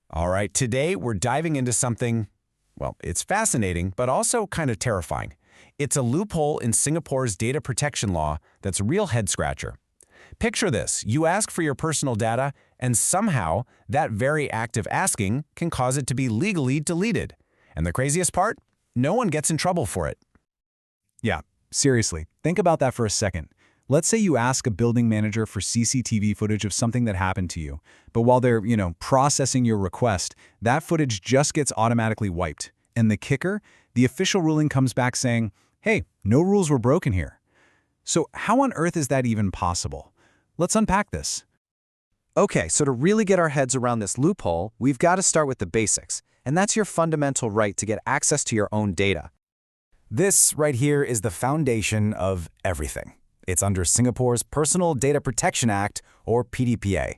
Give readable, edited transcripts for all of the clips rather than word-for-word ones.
All right, today we're diving into something, well, it's fascinating, but also kind of terrifying. It's a loophole in Singapore's data protection law that's a real head-scratcher. Picture this, you ask for your personal data, and somehow that very act of asking can cause it to be legally deleted. And the craziest part? No one gets in trouble for it. Yeah, seriously, think about that for a second. Let's say you ask a building manager for CCTV footage of something that happened to you, but while they're, processing your request, that footage just gets automatically wiped. And the kicker? The official ruling comes back saying, hey, no rules were broken here. So how on earth is that even possible? Let's unpack this. Okay, so to really get our heads around this loophole, we've got to start with the basics, and that's your fundamental right to get access to your own data. This right here is the foundation of everything. It's under Singapore's Personal Data Protection Act, or PDPA.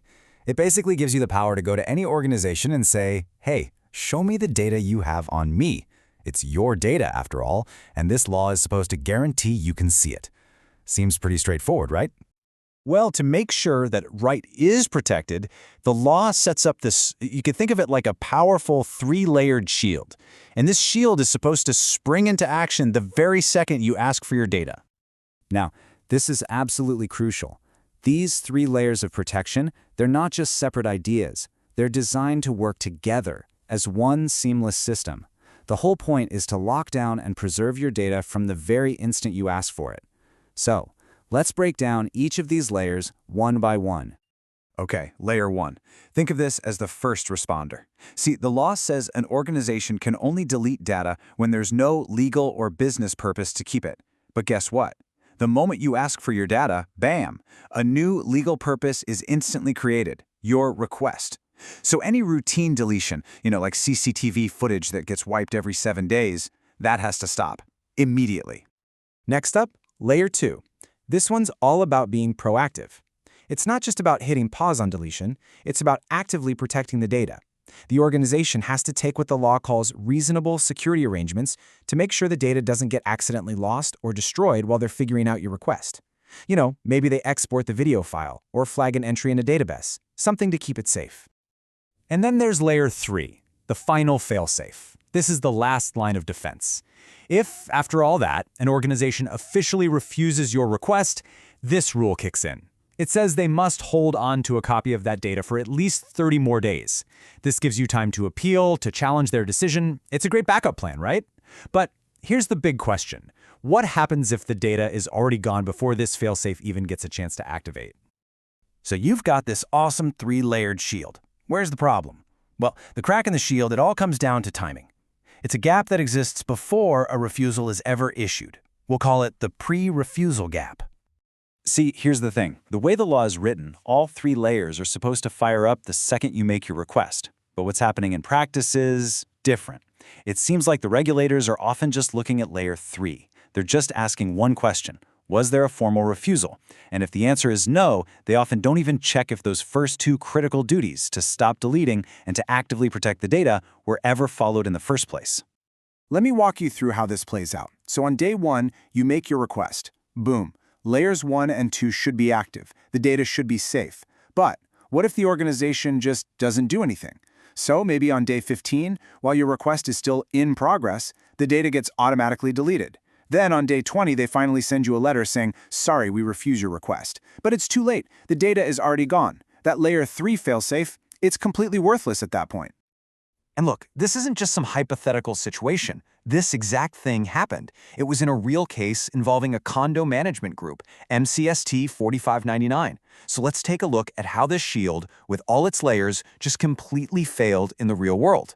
It basically gives you the power to go to any organization and say, hey, show me the data you have on me. It's your data, after all, and this law is supposed to guarantee you can see it. Seems pretty straightforward, right? Well, to make sure that right is protected, the law sets up this, you could think of it like a powerful three-layered shield. And this shield is supposed to spring into action the very second you ask for your data. Now, this is absolutely crucial. These three layers of protection, they're not just separate ideas. They're designed to work together as one seamless system. The whole point is to lock down and preserve your data from the very instant you ask for it. So, let's break down each of these layers one by one. Okay, layer 1. Think of this as the first responder. See, the law says an organization can only delete data when there's no legal or business purpose to keep it. But guess what? The moment you ask for your data, bam, a new legal purpose is instantly created, your request. So any routine deletion, like CCTV footage that gets wiped every 7 days, that has to stop immediately. Next up, layer 2. This one's all about being proactive. It's not just about hitting pause on deletion, it's about actively protecting the data. The organization has to take what the law calls reasonable security arrangements to make sure the data doesn't get accidentally lost or destroyed while they're figuring out your request. Maybe they export the video file or flag an entry in a database, something to keep it safe. And then there's layer 3, the final failsafe. This is the last line of defense. If, after all that, an organization officially refuses your request, this rule kicks in. It says they must hold on to a copy of that data for at least 30 more days. This gives you time to appeal, to challenge their decision. It's a great backup plan, right? But here's the big question. What happens if the data is already gone before this failsafe even gets a chance to activate? So you've got this awesome three-layered shield. Where's the problem? Well, the crack in the shield, it all comes down to timing. It's a gap that exists before a refusal is ever issued. We'll call it the pre-refusal gap. See, here's the thing. The way the law is written, all three layers are supposed to fire up the second you make your request. But what's happening in practice is different. It seems like the regulators are often just looking at layer 3. They're just asking one question. Was there a formal refusal? And if the answer is no, they often don't even check if those first two critical duties, to stop deleting and to actively protect the data, were ever followed in the first place. Let me walk you through how this plays out. So on day 1, you make your request. Boom. Layers 1 and 2 should be active. The data should be safe. But what if the organization just doesn't do anything? So maybe on day 15, while your request is still in progress, the data gets automatically deleted. Then on day 20, they finally send you a letter saying, sorry, we refuse your request. But it's too late. The data is already gone. That layer 3 failsafe, it's completely worthless at that point. And look, this isn't just some hypothetical situation. This exact thing happened. It was in a real case involving a condo management group, MCST 4599. So let's take a look at how this shield, with all its layers, just completely failed in the real world.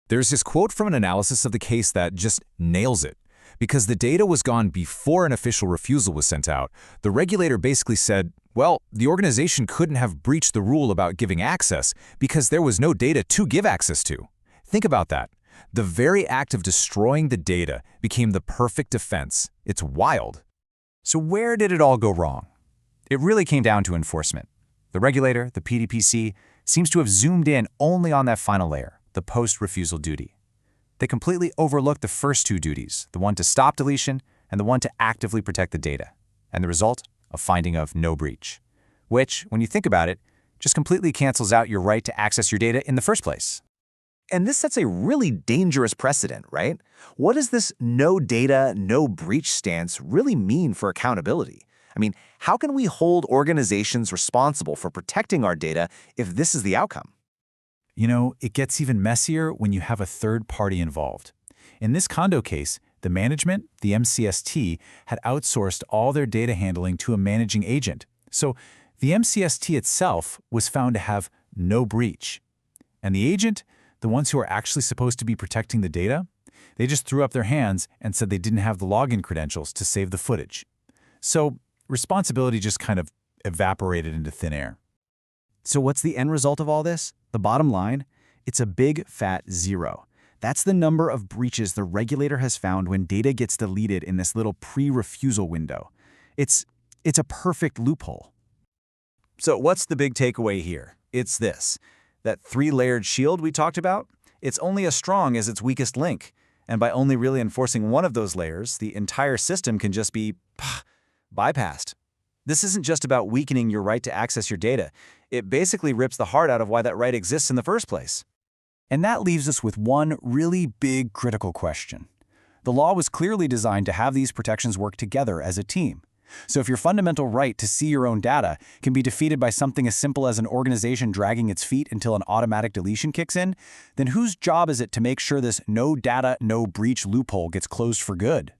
There's this quote from an analysis of the case that just nails it. Because the data was gone before an official refusal was sent out, the regulator basically said, well, the organization couldn't have breached the rule about giving access because there was no data to give access to. Think about that. The very act of destroying the data became the perfect defense. It's wild. So where did it all go wrong? It really came down to enforcement. The regulator, the PDPC, seems to have zoomed in only on that final layer, the post-refusal duty. They completely overlooked the first two duties, the one to stop deletion and the one to actively protect the data. And the result? A finding of no breach. Which, when you think about it, just completely cancels out your right to access your data in the first place. And this sets a really dangerous precedent, right? What does this no data, no breach stance really mean for accountability? I mean, how can we hold organizations responsible for protecting our data if this is the outcome? You know, it gets even messier when you have a third party involved. In this condo case, the management, the MCST, had outsourced all their data handling to a managing agent. So the MCST itself was found to have no breach. And the agent, the ones who are actually supposed to be protecting the data, they just threw up their hands and said they didn't have the login credentials to save the footage. So responsibility just kind of evaporated into thin air. So what's the end result of all this? The bottom line? It's a big, fat 0. That's the number of breaches the regulator has found when data gets deleted in this little pre-refusal window. It's a perfect loophole. So what's the big takeaway here? It's this. That 3-layered shield we talked about, it's only as strong as its weakest link. And by only really enforcing one of those layers, the entire system can just be bypassed. This isn't just about weakening your right to access your data. It basically rips the heart out of why that right exists in the first place. And that leaves us with one really big critical question. The law was clearly designed to have these protections work together as a team. So if your fundamental right to see your own data can be defeated by something as simple as an organization dragging its feet until an automatic deletion kicks in, then whose job is it to make sure this no data, no breach loophole gets closed for good?